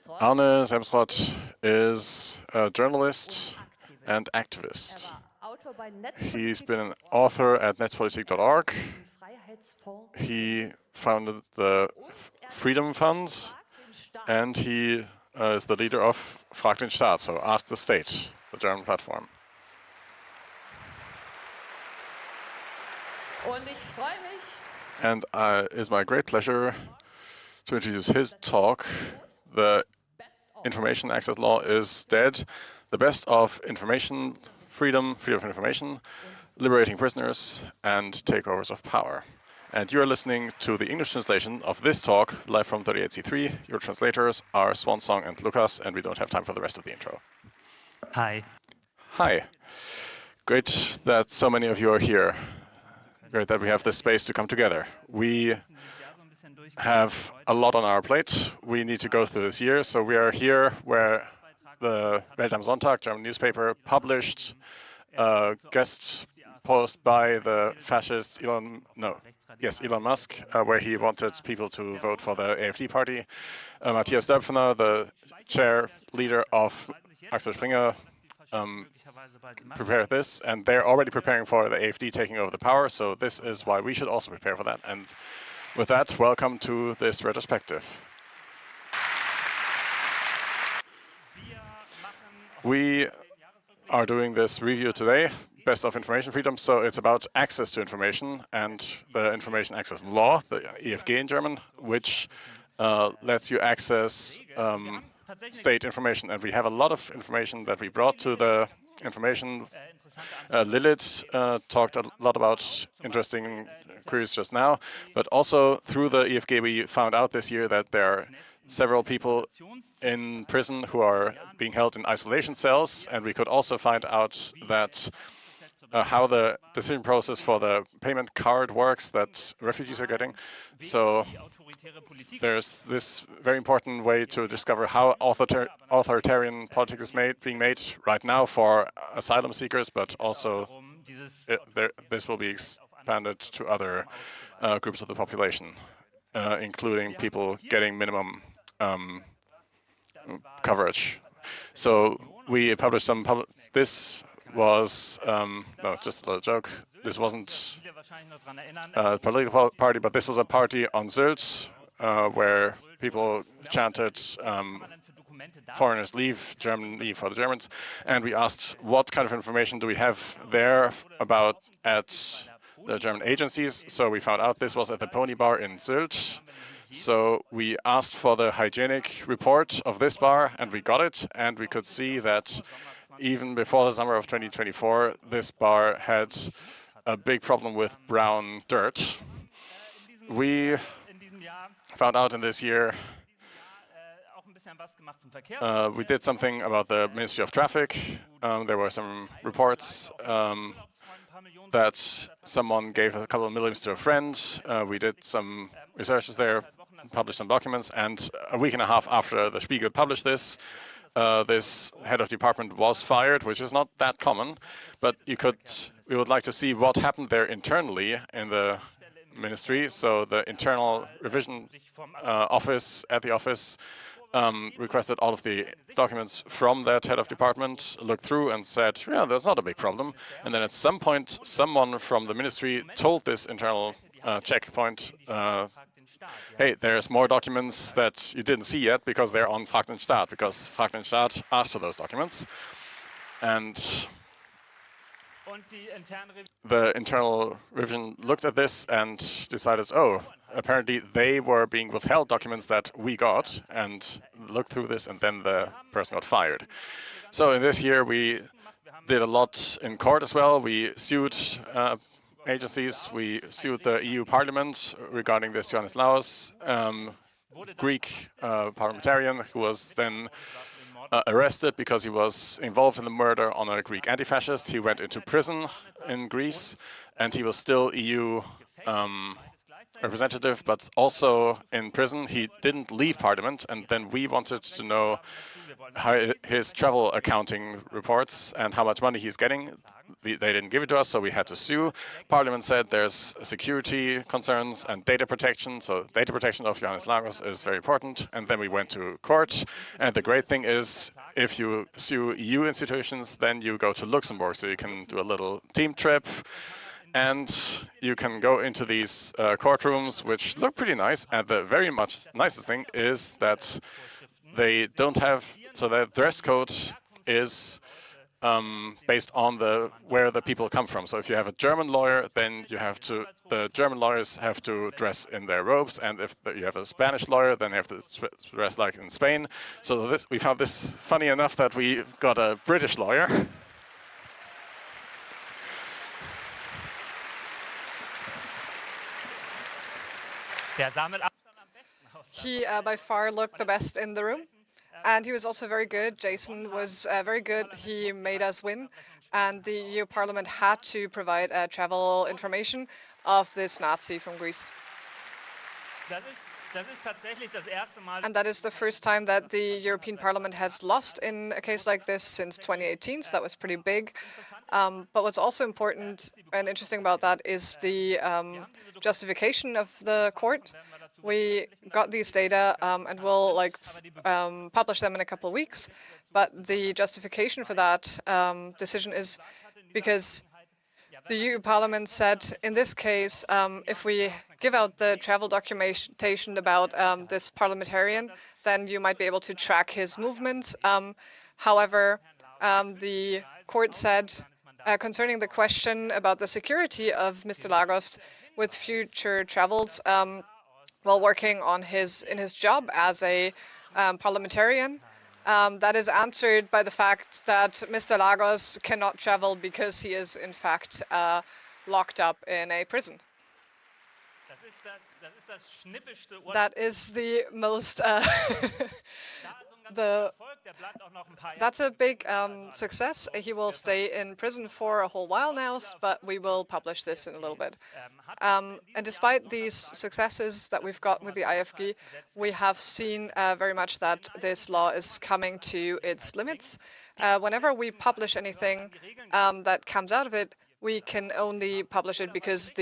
Arne Semsrott is a journalist and activist. He's been an author at netzpolitik.org. He founded the Freedom Fund, and he is the leader of Frag den Staat, so Ask the State, the German platform. And it's my great pleasure to introduce his talk. The information access law is dead. The best of information freedom, freedom of information, liberating prisoners, and takeovers of power. And you're listening to the English translation of this talk, live from 38C3. Your translators are Swansong and Lucas, and we don't have time for the rest of the intro. Hi. Hi. Great that so many of you are here. Great that we have this space to come together. We have a lot on our plate. We need to go through this year, so we are here where the Welt am Sonntag, German newspaper, published a guest post by the fascist Elon Musk, where he wanted people to vote for the AfD party. Matthias Döpfner, the leader of Axel Springer, prepared this, and they're already preparing for the AfD taking over the power, so this is why we should also prepare for that. And with that, welcome to this retrospective. We are doing this review today, Best of Information Freedom, so it's about access to information and the Information Access Law, the IFG in German, which lets you access state information. And we have a lot of information that we brought to the information. Lilith talked a lot about interesting queries just now, but also through the IFG we found out this year that there are several people in prison who are being held in isolation cells, and we could also find out that how the decision process for the payment card works that refugees are getting. So there's this very important way to discover how authoritarian politics is being made right now for asylum seekers, but also this will be expanded to other groups of the population, including people getting minimum coverage. So we published some. This was no, just a little joke. This wasn't a political party, but this was a party on Sylt where people chanted "Foreigners leave, German leave for the Germans," and we asked what kind of information do we have there about at the German agencies. So we found out this was at the Pony Bar in Sylt. So we asked for the hygienic report of this bar, and we got it, and we could see that even before the summer of 2024, this bar had a big problem with brown dirt. We found out in this year we did something about the Ministry of Traffic. There were some reports that someone gave a couple of millions to a friend. We did some researches there, published some documents, and a week and a half after the Spiegel published this, this head of department was fired, which is not that common, but we would like to see what happened there internally in the ministry. So the internal revision office at the office requested all of the documents from that head of department, looked through and said, yeah, that's not a big problem. And then at some point, someone from the ministry told this internal checkpoint, hey, there's more documents that you didn't see yet because they're on Frag den Staat, because Frag den Staat asked for those documents. And the internal revision looked at this and decided, oh, apparently they were being withheld documents that we got, and looked through this, and then the person got fired. So in this year, we did a lot in court as well. We sued agencies. We sued the EU Parliament regarding this Ioannis Laos, Greek parliamentarian who was then arrested because he was involved in the murder on a Greek anti-fascist. He went into prison in Greece, and he was still EU representative, but also in prison. He didn't leave Parliament, and then we wanted to know how his travel accounting reports and how much money he's getting. They didn't give it to us, so we had to sue. Parliament said there's security concerns and data protection, so data protection of Johannes Lagos is very important. And then we went to court, and the great thing is if you sue EU institutions, then you go to Luxembourg, so you can do a little team trip, and you can go into these courtrooms, which look pretty nice. And the very much nicest thing is that they don't have, so the dress code is based on where the people come from. So if you have a German lawyer, then the German lawyers have to dress in their robes, and if you have a Spanish lawyer, then they have to dress like in Spain. So we found this funny enough that we got a British lawyer. He by far looked the best in the room. And he was also very good. Jason was very good. He made us win. And the EU Parliament had to provide travel information of this Nazi from Greece. And that is the first time that the European Parliament has lost in a case like this since 2018, so that was pretty big. But what's also important and interesting about that is the justification of the court. We got these data and we'll publish them in a couple of weeks. But the justification for that decision is because the EU Parliament said, in this case, if we give out the travel documentation about this parliamentarian, then you might be able to track his movements. However, the court said, concerning the question about the security of Mr. Lagos with future travels, while working on in his job as a parliamentarian, that is answered by the fact that Mr. Lagos cannot travel because he is, in fact, locked up in a prison. That is the most... That's a big success. He will stay in prison for a whole while now, but we will publish this in a little bit. And despite these successes that we've got with the IFG, we have seen very much that this law is coming to its limits. Whenever we publish anything that comes out of it, we can only publish it because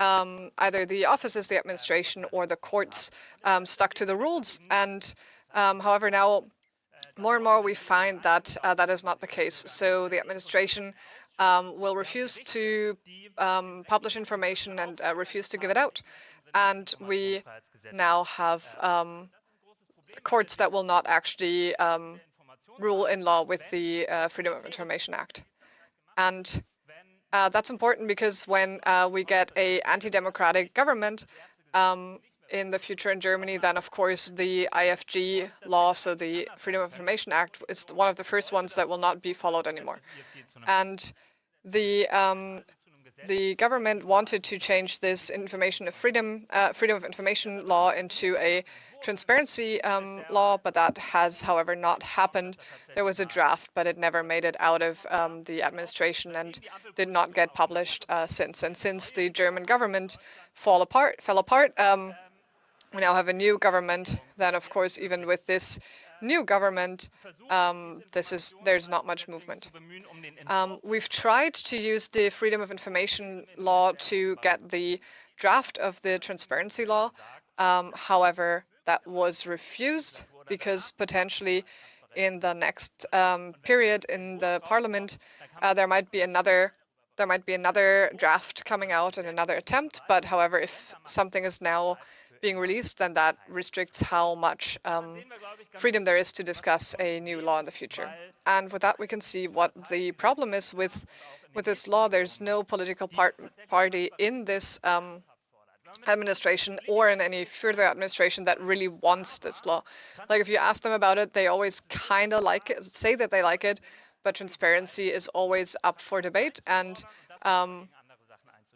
either the offices, the administration, or the courts stuck to the rules. And however, now more and more we find that that is not the case. So the administration will refuse to publish information and refuse to give it out. And we now have courts that will not actually rule in law with the Freedom of Information Act. And that's important because when we get an anti-democratic government, in the future in Germany, then of course the IFG law, so the Freedom of Information Act, is one of the first ones that will not be followed anymore. And the government wanted to change this freedom of information law into a transparency law, but that has, however, not happened. There was a draft, but it never made it out of the administration and did not get published since. And since the German government fell apart, we now have a new government. Then, of course, even with this new government, there's not much movement. We've tried to use the Freedom of Information law to get the draft of the transparency law. However, that was refused because potentially in the next period in the parliament, there might be another draft coming out and another attempt. But however, if something is now being released, then that restricts how much freedom there is to discuss a new law in the future. And with that, we can see what the problem is with this law. There's no political party in this administration or in any further administration that really wants this law. Like if you ask them about it, they always kind of like it, say that they like it, but transparency is always up for debate, and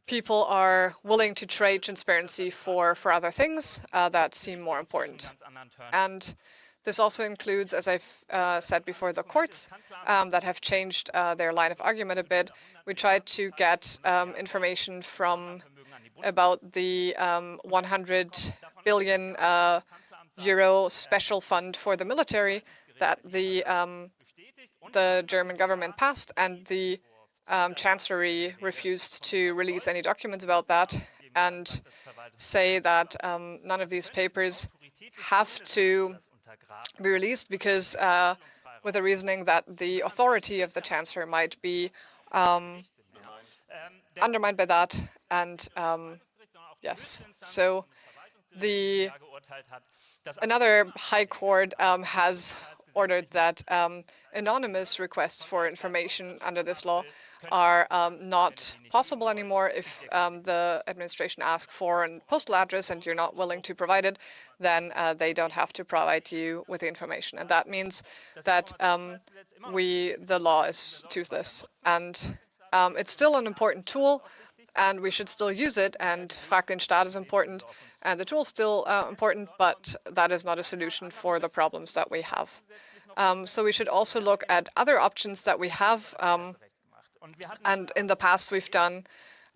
people are willing to trade transparency for other things that seem more important. And this also includes, as I've said before, the courts that have changed their line of argument a bit. We tried to get information from about the 100 billion euro special fund for the military that the German government passed, and the Chancellery refused to release any documents about that and say that none of these papers have to be released because with the reasoning that the authority of the Chancellor might be undermined by that. And yes, so another high court has ordered that anonymous requests for information under this law are not possible anymore. If the administration asks for a postal address and you're not willing to provide it, then they don't have to provide you with the information. And that means that the law is toothless. And it's still an important tool, and we should still use it, and Frag den Staat is important, and the tool is still important, but that is not a solution for the problems that we have. So we should also look at other options that we have, and in the past we've done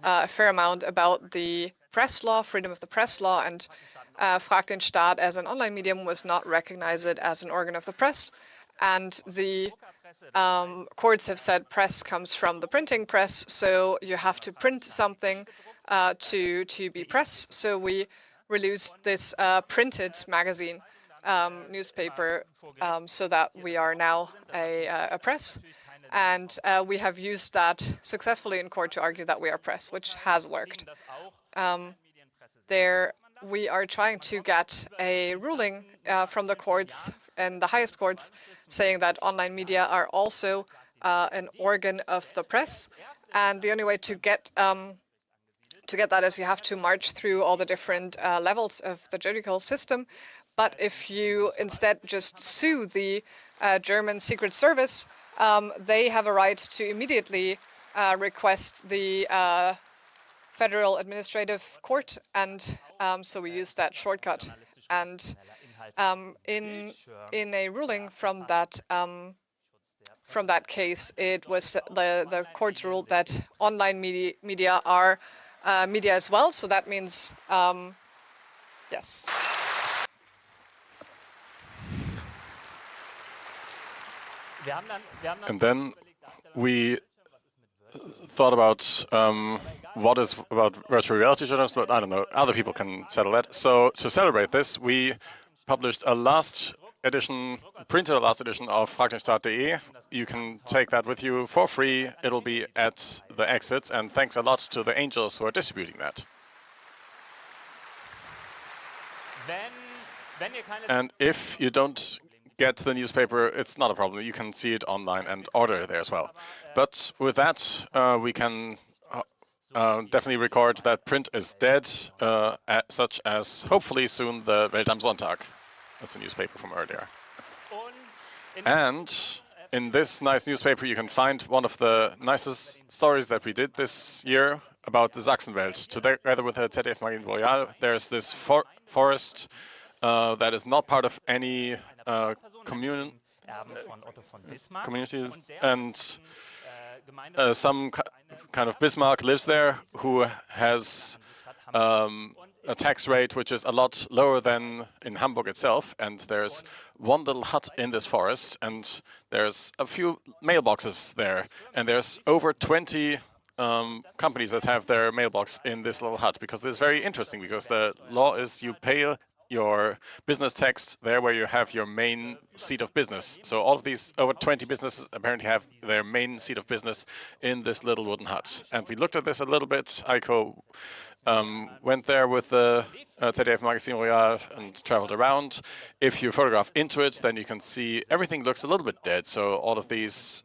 a fair amount about the press law, freedom of the press law, and Frag den Staat as an online medium was not recognized as an organ of the press, and the courts have said press comes from the printing press, so you have to print something to be press. So we released this printed magazine newspaper so that we are now a press. And we have used that successfully in court to argue that we are press, which has worked. We are trying to get a ruling from the courts and the highest courts saying that online media are also an organ of the press. And the only way to get that is you have to march through all the different levels of the judicial system. But if you instead just sue the German Secret Service, they have a right to immediately request the Federal Administrative Court, and so we use that shortcut. And in a ruling from that case, it was the courts ruled that online media are media as well. So that means yes. And then we thought about what is about virtual reality journalism, but I don't know, other people can settle that. So to celebrate this, we published a last edition, printed a last edition of fragdenstaat.de. You can take that with you for free. It'll be at the exits, and thanks a lot to the angels who are distributing that. And if you don't get the newspaper, it's not a problem. You can see it online and order there as well. But with that, we can definitely record that print is dead, such as hopefully soon the Welt am Sonntag. That's a newspaper from earlier. And in this nice newspaper, you can find one of the nicest stories that we did this year about the Sachsenwelt. Together with the ZDF Magazine Royal, there's this forest that is not part of any community, and some kind of Bismarck lives there who has a tax rate which is a lot lower than in Hamburg itself, and there's one little hut in this forest, and there's a few mailboxes there, and there's over 20 companies that have their mailbox in this little hut, because this is very interesting, because the law is you pay your business tax there where you have your main seat of business. So all of these over 20 businesses apparently have their main seat of business in this little wooden hut. And we looked at this a little bit. Eiko went there with the ZDF Magazine Royal and traveled around. If you photograph into it, then you can see everything looks a little bit dead. So all of these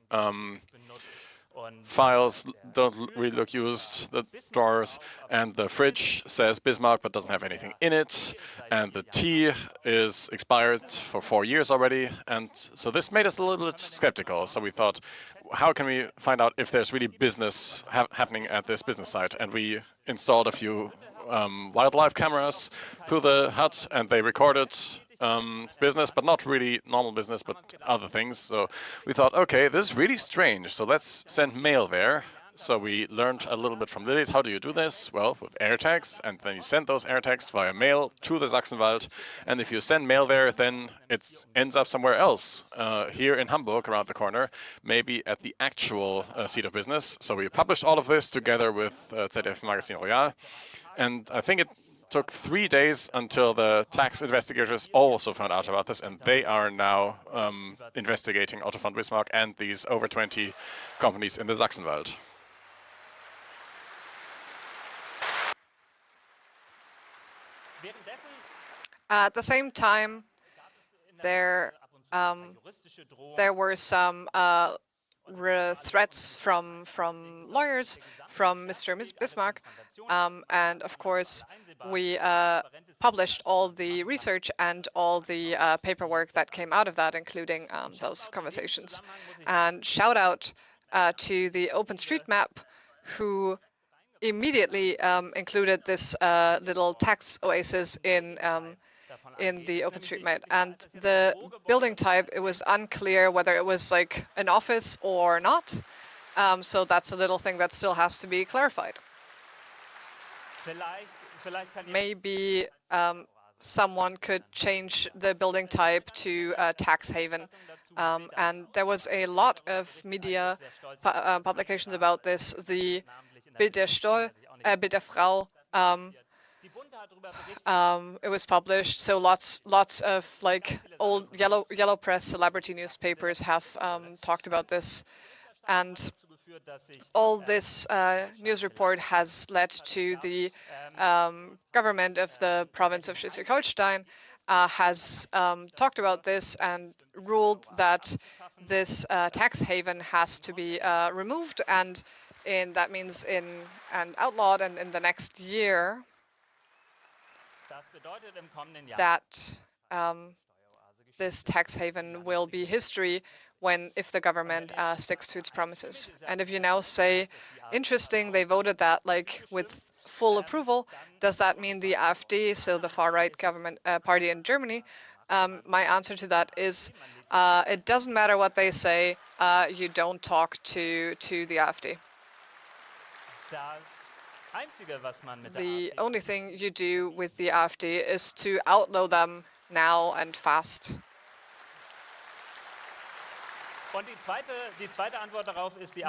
files don't really look used, the drawers, and the fridge says Bismarck but doesn't have anything in it, and the tea is expired for 4 years already, and so this made us a little bit skeptical. So we thought, how can we find out if there's really business happening at this business site? And we installed a few wildlife cameras through the hut, and they recorded business, but not really normal business, but other things. So we thought, okay, this is really strange. So let's send mail there. So we learned a little bit from Lilith. How do you do this? Well, with AirTags, and then you send those AirTags via mail to the Sachsenwald. And if you send mail there, then it ends up somewhere else, here in Hamburg, around the corner, maybe at the actual seat of business. So we published all of this together with ZDF Magazin Royal. And I think it took 3 days until the tax investigators also found out about this, and they are now investigating Otto von Bismarck and these over 20 companies in the Sachsenwald. At the same time, there were some threats from lawyers, from Mr. Bismarck, and of course we published all the research and all the paperwork that came out of that, including those conversations. And shout out to the OpenStreetMap, who immediately included this little tax oasis in the OpenStreetMap. And the building type, it was unclear whether it was like an office or not. So that's a little thing that still has to be clarified. Maybe someone could change the building type to a tax haven. And there was a lot of media publications about this. The Bild der Frau, it was published, so lots of like old yellow press celebrity newspapers have talked about this, and all this news report has led to the government of the province of Schleswig-Holstein has talked about this and ruled that this tax haven has to be removed, and that means and outlawed, and in the next year that this tax haven will be history if the government sticks to its promises. And if you now say, interesting, they voted that like with full approval, does that mean the AfD, so the far-right government party in Germany? My answer to that is, it doesn't matter what they say, you don't talk to the AfD. The only thing you do with the AfD is to outlaw them now and fast.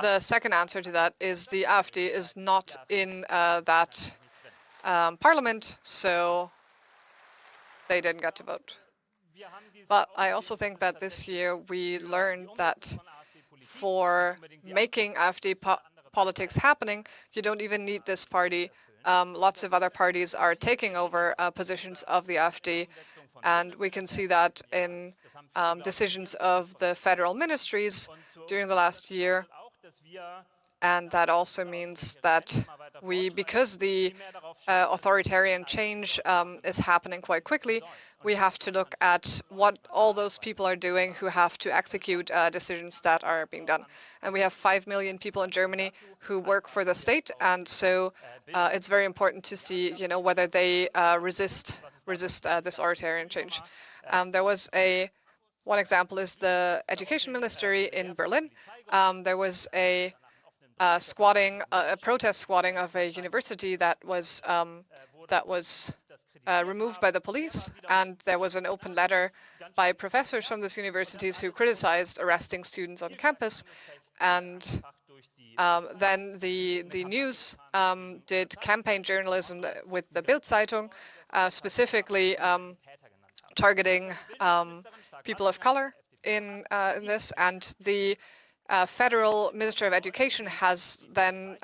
The second answer to that is the AfD is not in that parliament, so they didn't get to vote. But I also think that this year we learned that for making AfD politics happening, you don't even need this party. Lots of other parties are taking over positions of the AfD, and we can see that in decisions of the federal ministries during the last year. And that also means that because the authoritarian change is happening quite quickly, we have to look at what all those people are doing who have to execute decisions that are being done. And we have 5 million people in Germany who work for the state, and so it's very important to see, whether they resist this authoritarian change. There was one example is the education ministry in Berlin. There was a protest squatting of a university that was removed by the police, and there was an open letter by professors from these universities who criticized arresting students on campus. And then the news did campaign journalism with the Bild-Zeitung, specifically targeting people of color in this, and the Federal Minister of Education has then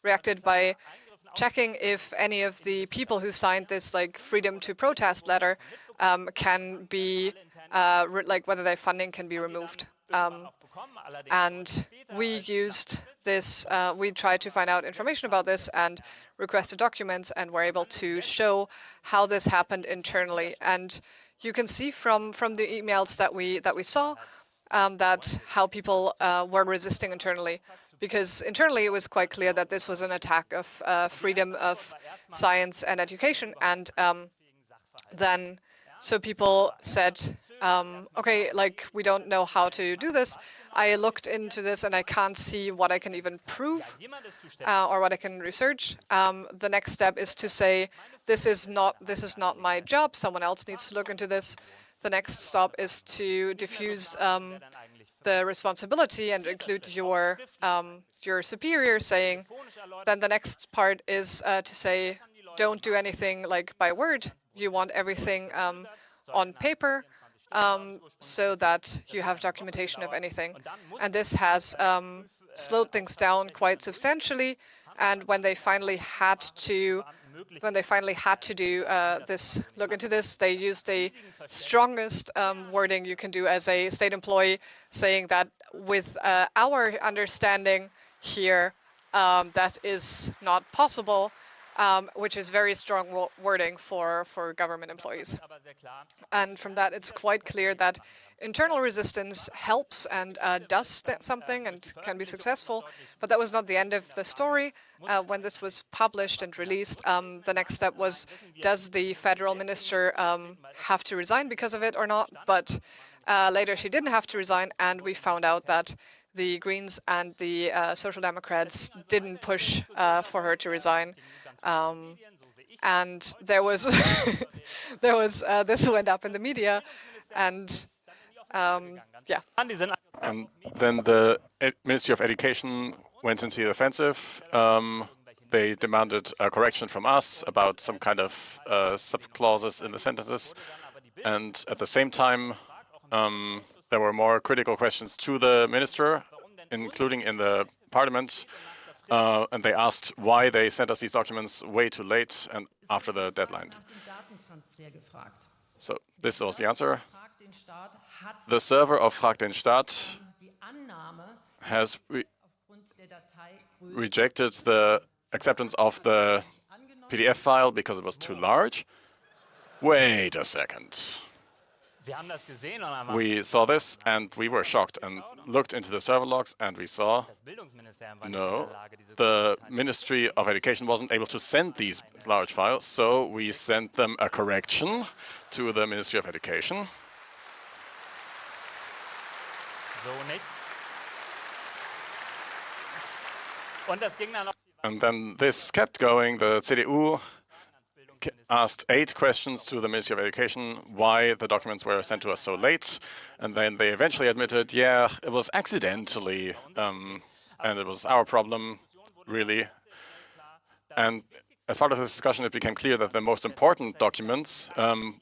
reacted by checking if any of the people who signed this freedom to protest letter can be whether their funding can be removed. And we used this, we tried to find out information about this and requested documents, and were able to show how this happened internally. And you can see from the emails that we saw that how people were resisting internally. Because internally it was quite clear that this was an attack of freedom of science and education. And then so people said, okay, like we don't know how to do this. I looked into this and I can't see what I can even prove or what I can research. The next step is to say, this is not my job. Someone else needs to look into this. The next stop is to diffuse the responsibility and include your superior, saying. Then the next part is to say, don't do anything like by word. You want everything on paper so that you have documentation of anything. And this has slowed things down quite substantially. And when they finally had to do look into this, they used the strongest wording you can do as a state employee, saying that with our understanding here, that is not possible, which is very strong wording for government employees. And from that, it's quite clear that internal resistance helps and does something and can be successful, but that was not the end of the story. When this was published and released, the next step was, does the federal minister have to resign because of it or not? But later she didn't have to resign, and we found out that the Greens and the Social Democrats didn't push for her to resign. And there was, this went up in the media, and yeah. And then the Ministry of Education went into the offensive. They demanded a correction from us about some kind of sub-clauses in the sentences. And at the same time, there were more critical questions to the minister, including in the parliament. And they asked why they sent us these documents way too late and after the deadline. So this was the answer. The server of Frag den Staat has rejected the acceptance of the PDF file because it was too large. Wait a second. We saw this and we were shocked and looked into the server logs and we saw, no, the Ministry of Education wasn't able to send these large files, so we sent them a correction to the Ministry of Education. And then this kept going. The CDU asked 8 questions to the Ministry of Education why the documents were sent to us so late, and then they eventually admitted, yeah, it was accidentally, and it was our problem, really. And as part of this discussion, it became clear that the most important documents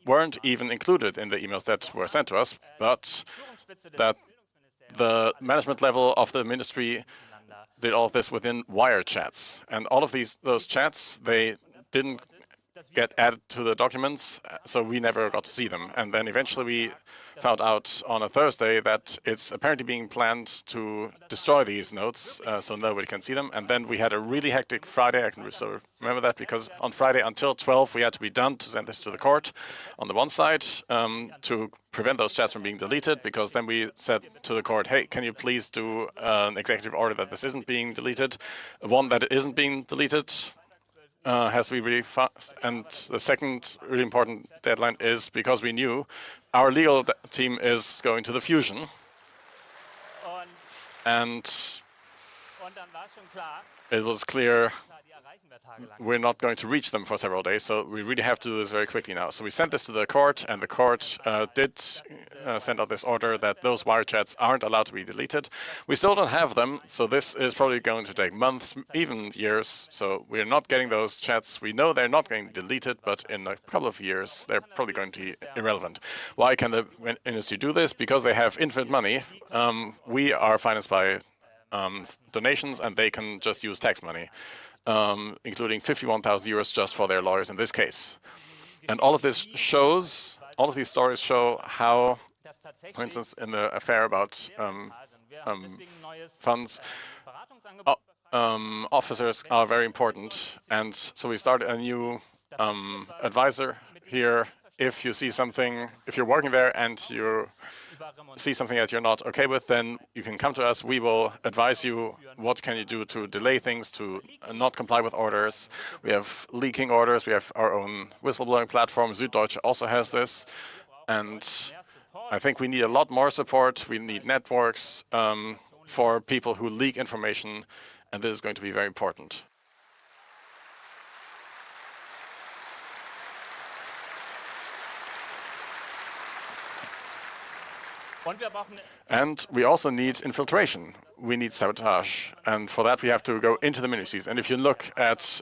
weren't even included in the emails that were sent to us, but that the management level of the ministry did all of this within wire chats. And all of those chats, they didn't get added to the documents, so we never got to see them. And then eventually we found out on a Thursday that it's apparently being planned to destroy these notes, so nobody can see them. And then we had a really hectic Friday. I can still remember that because on Friday until 12 we had to be done to send this to the court on the one side to prevent those chats from being deleted, because then we said to the court, hey, can you please do an executive order that this isn't being deleted, one that it isn't being deleted, has to be really fast. And the second really important deadline is because we knew our legal team is going to the fusion. And it was clear we're not going to reach them for several days, so we really have to do this very quickly now. So we sent this to the court, and the court did send out this order that those wire chats aren't allowed to be deleted. We still don't have them, so this is probably going to take months, even years. So we're not getting those chats. We know they're not going to be deleted, but in a couple of years, they're probably going to be irrelevant. Why can the industry do this? Because they have infinite money. We are financed by donations, and they can just use tax money. Including 51,000 euros just for their lawyers in this case. And all of this shows, all of these stories show how, for instance, in the affair about funds, officers are very important. And so we started a new advisor here. If you see something, if you're working there and you see something that you're not okay with, then you can come to us. We will advise you what can you do to delay things, to not comply with orders. We have leaking orders. We have our own whistleblowing platform. Süddeutsche also has this. And I think we need a lot more support. We need networks for people who leak information, and this is going to be very important. And we also need infiltration. We need sabotage. And for that, we have to go into the ministries. And if you look at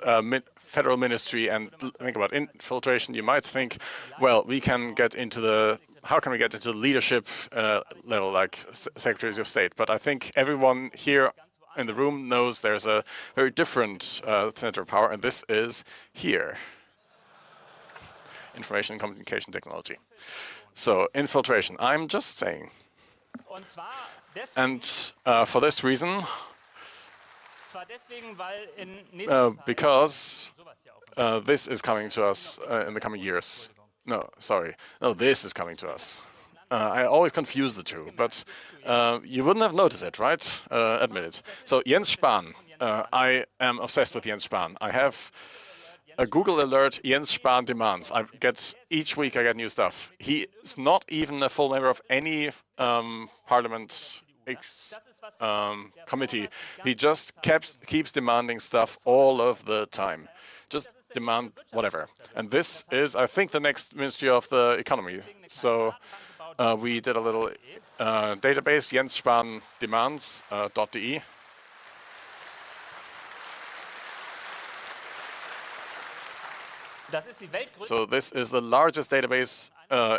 federal ministry and think about infiltration, you might think, well, we can get into the, how can we get into the leadership level, like secretaries of state? But I think everyone here in the room knows there's a very different center of power, and this is here. Information and communication technology. So infiltration, I'm just saying. And for this reason, because this is coming to us in the coming years. No, sorry. No, this is coming to us. I always confuse the two, but you wouldn't have noticed it, right? Admit it. So Jens Spahn, I am obsessed with Jens Spahn. I have a Google alert, Jens Spahn demands. Each week I get new stuff. He is not even a full member of any parliament committee. He just keeps demanding stuff all of the time. Just demand whatever. And this is, I think, the next Ministry of the Economy. So we did a little database, Jens Spahn demands.de. So this is the largest database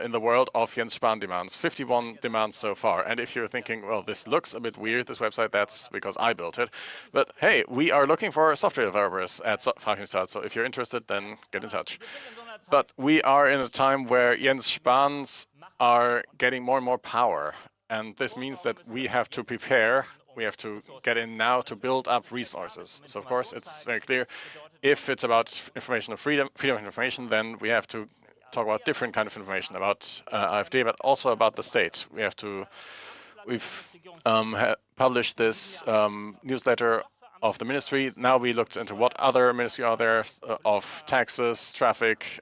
in the world of Jens Spahn demands, 51 demands so far. And if you're thinking, well, this looks a bit weird, this website, that's because I built it. But hey, we are looking for software developers at Verwaltungspraxis, so if you're interested, then get in touch. But we are in a time where Jens Spahns are getting more and more power. And this means that we have to prepare, we have to get in now to build up resources. So of course, it's very clear, if it's about information of freedom of information, then we have to talk about different kind of information, about IFG, but also about the state. We've published this newsletter of the ministry. Now we looked into what other ministry are there of taxes, traffic,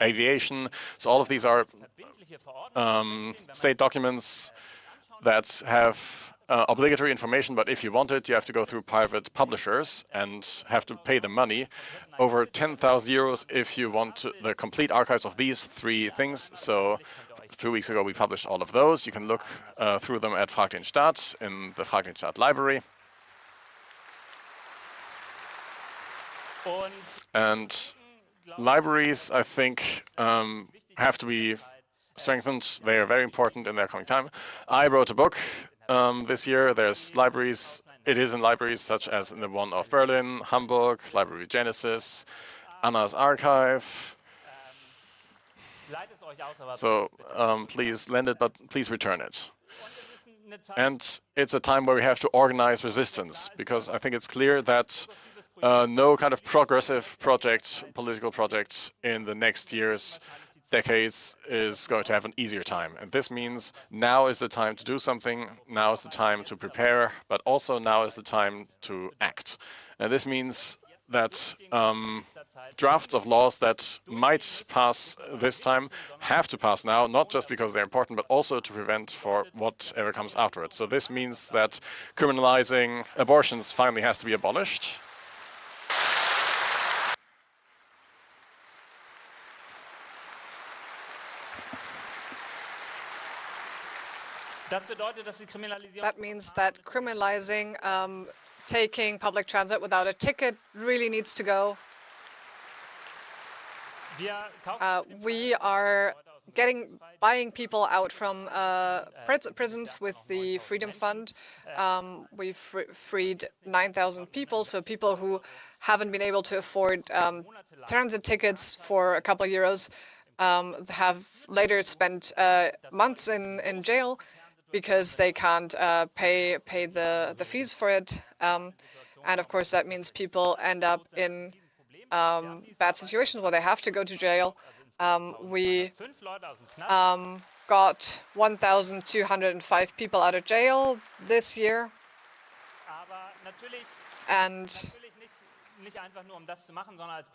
aviation. So all of these are state documents that have obligatory information, but if you want it, you have to go through private publishers and have to pay them money, over 10,000 euros if you want the complete archives of these three things. So 2 weeks ago, we published all of those. You can look through them at Frag den Staat in the Frag den Staat library. And libraries, I think, have to be strengthened. They are very important in their coming time. I wrote a book this year. There's libraries. It is in libraries such as in the one of Berlin, Hamburg, Library Genesis, Anna's Archive. So please lend it, but please return it. And it's a time where we have to organize resistance, because I think it's clear that no kind of progressive project, political project in the next years, decades is going to have an easier time. And this means now is the time to do something, now is the time to prepare, but also now is the time to act. And this means that drafts of laws that might pass this time have to pass now, not just because they're important, but also to prevent for whatever comes afterwards. So this means that criminalizing abortions finally has to be abolished. That means that criminalizing taking public transit without a ticket really needs to go. We are buying people out from prisons with the Freedom Fund. We've freed 9,000 people, so people who haven't been able to afford transit tickets for a couple of euros have later spent months in jail because they can't pay the fees for it. And of course, that means people end up in bad situations where they have to go to jail. We got 1,205 people out of jail this year.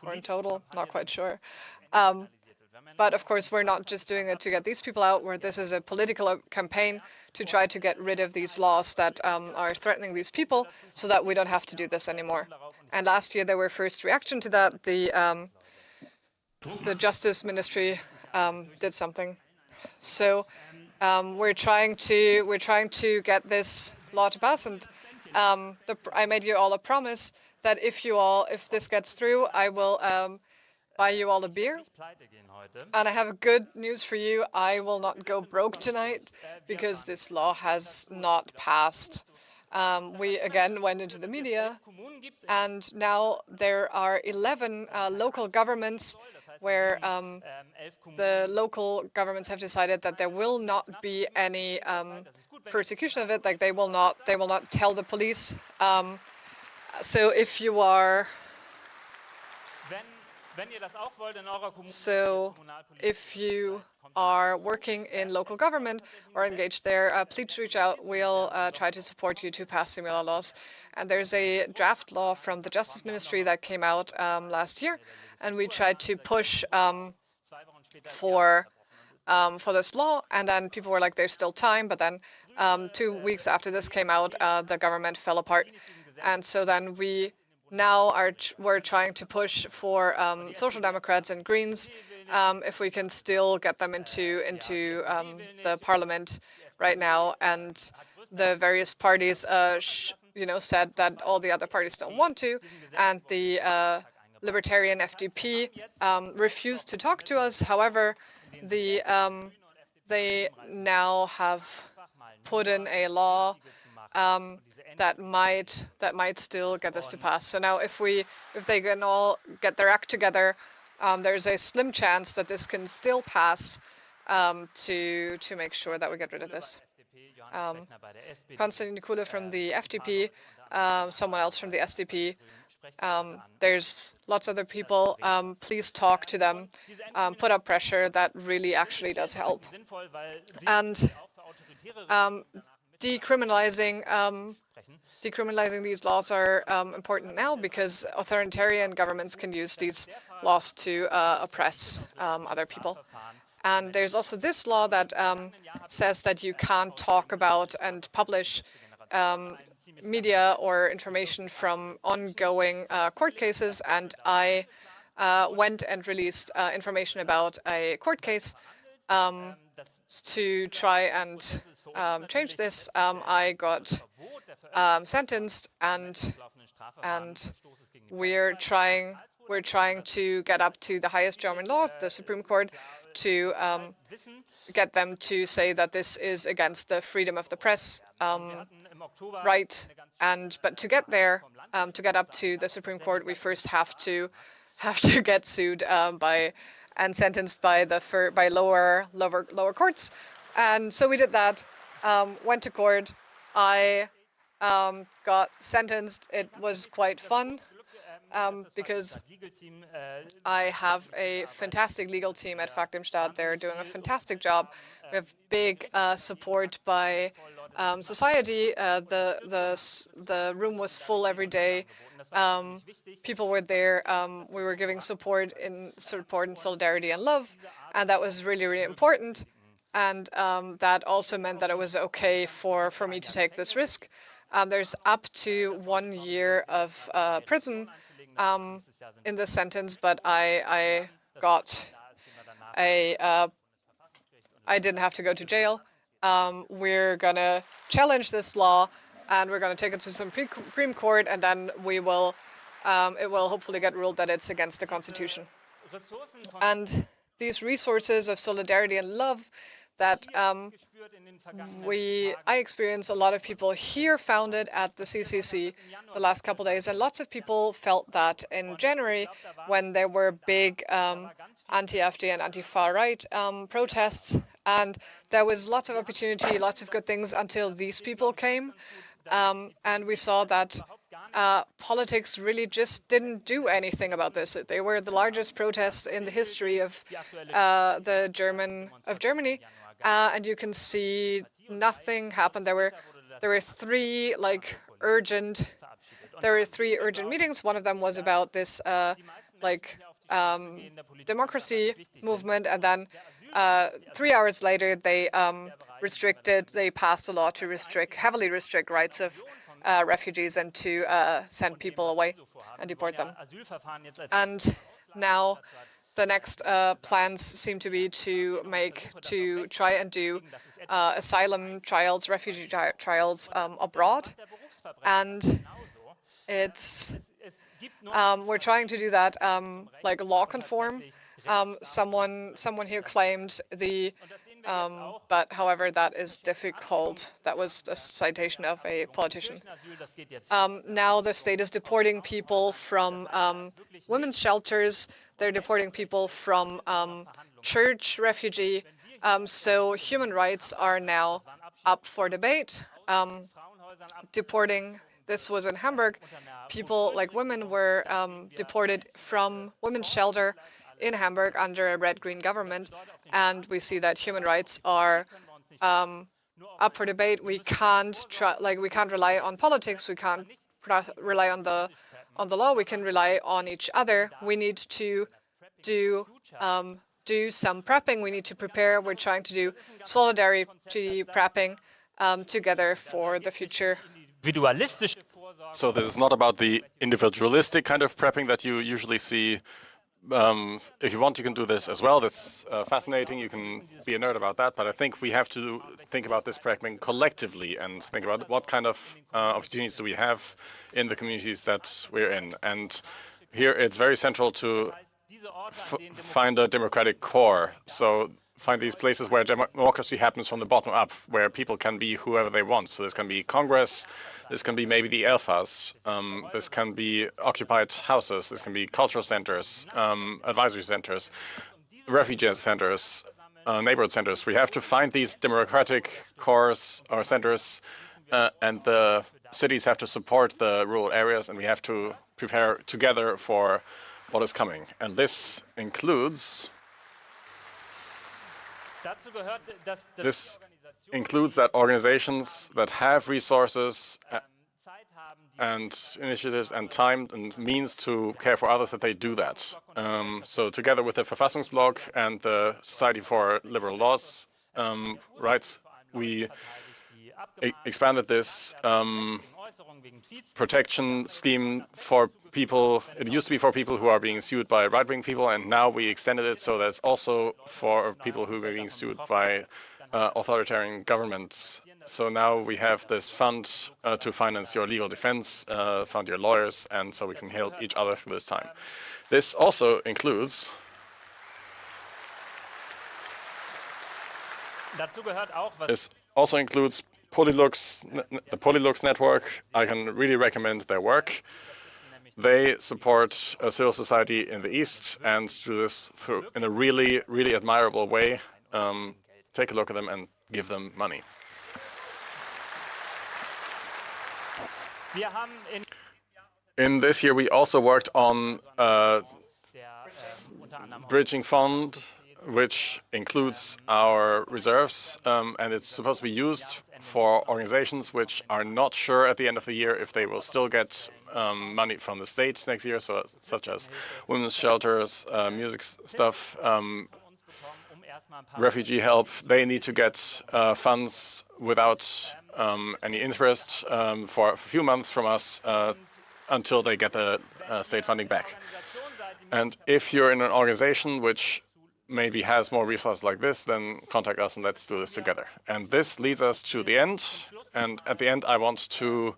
Or in total, not quite sure. But of course, we're not just doing it to get these people out, where this is a political campaign to try to get rid of these laws that are threatening these people so that we don't have to do this anymore. And last year, there were first reaction to that. The Justice Ministry did something. So we're trying to get this law to pass, and I made you all a promise that if this gets through, I will buy you all a beer. And I have good news for you. I will not go broke tonight because this law has not passed. We again went into the media, and now there are 11 local governments where the local governments have decided that there will not be any persecution of it. Like they will not tell the police. So if you are working in local government or engaged there, please reach out. We'll try to support you to pass similar laws. And there's a draft law from the Justice Ministry that came out last year, and we tried to push for this law. And then people were like, "There's still time." But then 2 weeks after this came out, the government fell apart, and so then we're trying to push for Social Democrats and Greens if we can still get them into the parliament right now. And the various parties, said that all the other parties don't want to, and the Libertarian FDP refused to talk to us. However, they now have put in a law that might still get this to pass. So now, if they can all get their act together, there's a slim chance that this can still pass to make sure that we get rid of this. Konstantin Kuhle from the FDP, someone else from the SDP. There's lots of other people. Please talk to them. Put up pressure. That really actually does help. And decriminalizing these laws are important now because authoritarian governments can use these laws to oppress other people. And there's also this law that says that you can't talk about and publish media or information from ongoing court cases. And I went and released information about a court case to try and change this. I got sentenced, and we're trying to get up to the highest German law, the Supreme Court, to get them to say that this is against the freedom of the press right. But to get there, to get up to the Supreme Court, we first have to get sued and sentenced by lower courts. And so we did that. Went to court. I got sentenced. It was quite fun because I have a fantastic legal team at Fakt im Staat. They're doing a fantastic job. We have big support by society. The room was full every day. People were there. We were giving support and solidarity and love, and that was really, really important. And that also meant that it was okay for me to take this risk. There's up to 1 year of prison in this sentence, but I didn't have to go to jail. We're gonna challenge this law, and we're gonna take it to the Supreme Court, and then it will hopefully get ruled that it's against the Constitution. And these resources of solidarity and love that I experienced, a lot of people here found it at the CCC the last couple of days, and lots of people felt that in January when there were big anti-AfD and anti-far right protests, and there was lots of opportunity, lots of good things until these people came, and we saw that politics really just didn't do anything about this. They were the largest protests in the history of Germany, and you can see nothing happened. There were three urgent meetings. One of them was about this democracy movement, and then 3 hours later they passed a law to heavily restrict rights of refugees and to send people away and deport them. And now the next plans seem to be to try and do asylum trials, refugee trials abroad, and we're trying to do that like law conform. Someone here claimed but however that is difficult. That was a citation of a politician. Now the state is deporting people from women's shelters. They're deporting people from church refugee. So human rights are now up for debate. Deporting, this was in Hamburg, people like women were deported from women's shelter in Hamburg under a red-green government, and we see that human rights are up for debate. We can't rely on politics. We can't rely on the law. We can rely on each other. We need to do some prepping. We need to prepare. We're trying to do solidarity prepping together for the future. So this is not about the individualistic kind of prepping that you usually see. If you want, you can do this as well. That's fascinating. You can be a nerd about that. But I think we have to think about this prepping collectively and think about what kind of opportunities do we have in the communities that we're in. And here it's very central to find a democratic core. So find these places where democracy happens from the bottom up, where people can be whoever they want. So this can be Congress, this can be maybe the Elfas, this can be occupied houses, this can be cultural centers, advisory centers, refugee centers, neighborhood centers. We have to find these democratic cores or centers, and the cities have to support the rural areas, and we have to prepare together for what is coming. And this includes that organizations that have resources and initiatives and time and means to care for others, that they do that. So together with the Verfassungsblog and the Society for Liberal Laws Rights, we expanded this protection scheme for people. It used to be for people who are being sued by right-wing people, and now we extended it so that's also for people who are being sued by authoritarian governments. So now we have this fund to finance your legal defense, fund your lawyers, and so we can help each other through this time. This also includes the Polylux network. I can really recommend their work. They support civil society in the East and do this in a really, really admirable way. Take a look at them and give them money. In this year, we also worked on bridging fund, which includes our reserves, and it's supposed to be used for organizations which are not sure at the end of the year if they will still get money from the state next year, so such as women's shelters, music stuff, refugee help. They need to get funds without any interest for a few months from us until they get the state funding back. And if you're in an organization which maybe has more resources like this, then contact us and let's do this together. And this leads us to the end. And at the end, I want to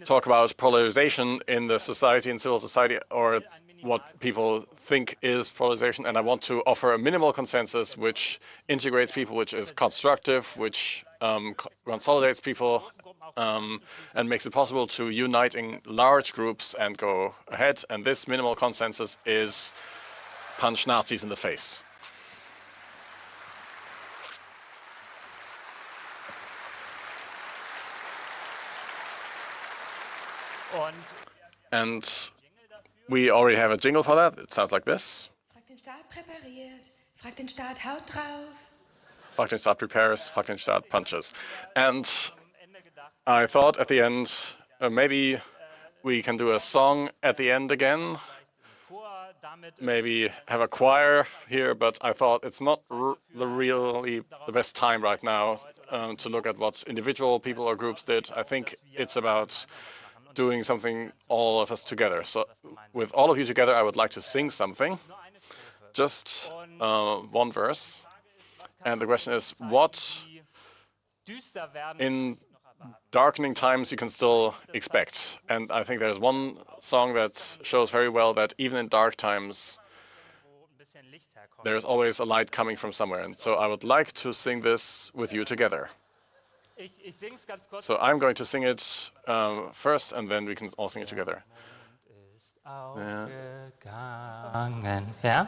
talk about polarization in the society, in civil society, or what people think is polarization. And I want to offer a minimal consensus which integrates people, which is constructive, which consolidates people, and makes it possible to unite in large groups and go ahead. And this minimal consensus is punch Nazis in the face. And we already have a jingle for that. It sounds like this. Frag den Staat präpariert, frag den Staat haut drauf. Frag den Staat prepares, frag den Staat punches. And I thought at the end, maybe we can do a song at the end again, maybe have a choir here, but I thought it's not really the best time right now to look at what individual people or groups did. I think it's about doing something all of us together. So with all of you together, I would like to sing something, just one verse. And the question is, what in darkening times you can still expect? And I think there's one song that shows very well that even in dark times, there's always a light coming from somewhere. And so I would like to sing this with you together. So I'm going to sing it first, and then we can all sing it together. Ja?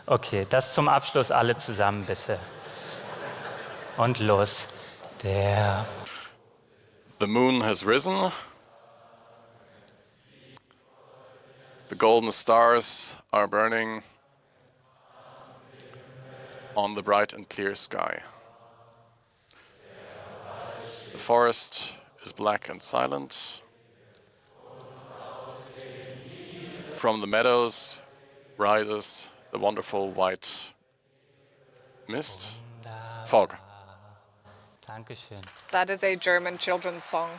Okay, das zum Abschluss alle zusammen bitte. Und los. The moon has risen. The golden stars are burning on the bright and clear sky. The forest is black and silent. From the meadows rises the wonderful white mist, fog. Dankeschön. That is a German children's song.